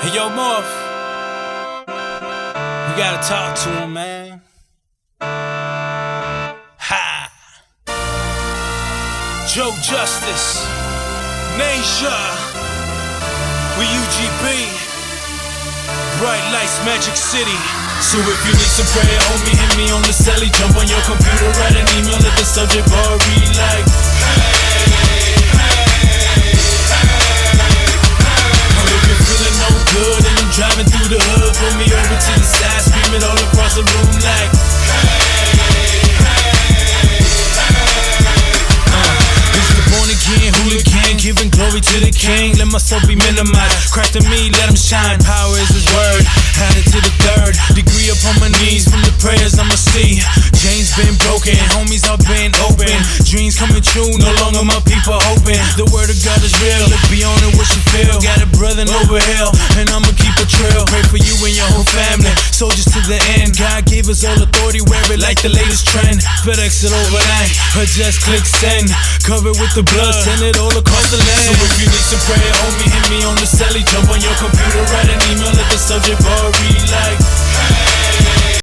Hey, yo, Morph, we gotta talk to him, man. Ha! Joe Justice, Nasia, we UGB, Bright Lights, Magic City. So if you need some prayer, homie, hit me on the celly. Jump on your computer, write an email at the subject bar, read like, no good and I'm driving through the hood. Pull me over to the side, screaming all across the room like, this is the born again hooligan, giving glory to the king. Let myself be minimized, Christ in me, let him shine. Power is his word, added to the third degree. Upon my knees from the prayers I'ma see. Chains been broken, homies are been open. Dreams coming true, no longer my people hoping. The word of God is real, look beyond it, what you feel. Got a brother over hill, and I'ma keep a trail. Pray for you and your whole family, soldiers to the end. God gave us all authority, wear it like the latest trend. FedEx it overnight, or just click send. Cover it with the blood, send it all across the land. So if you need some prayer, homie, hit me on the celly. Jump on your computer, write an email at the subject bar, read like,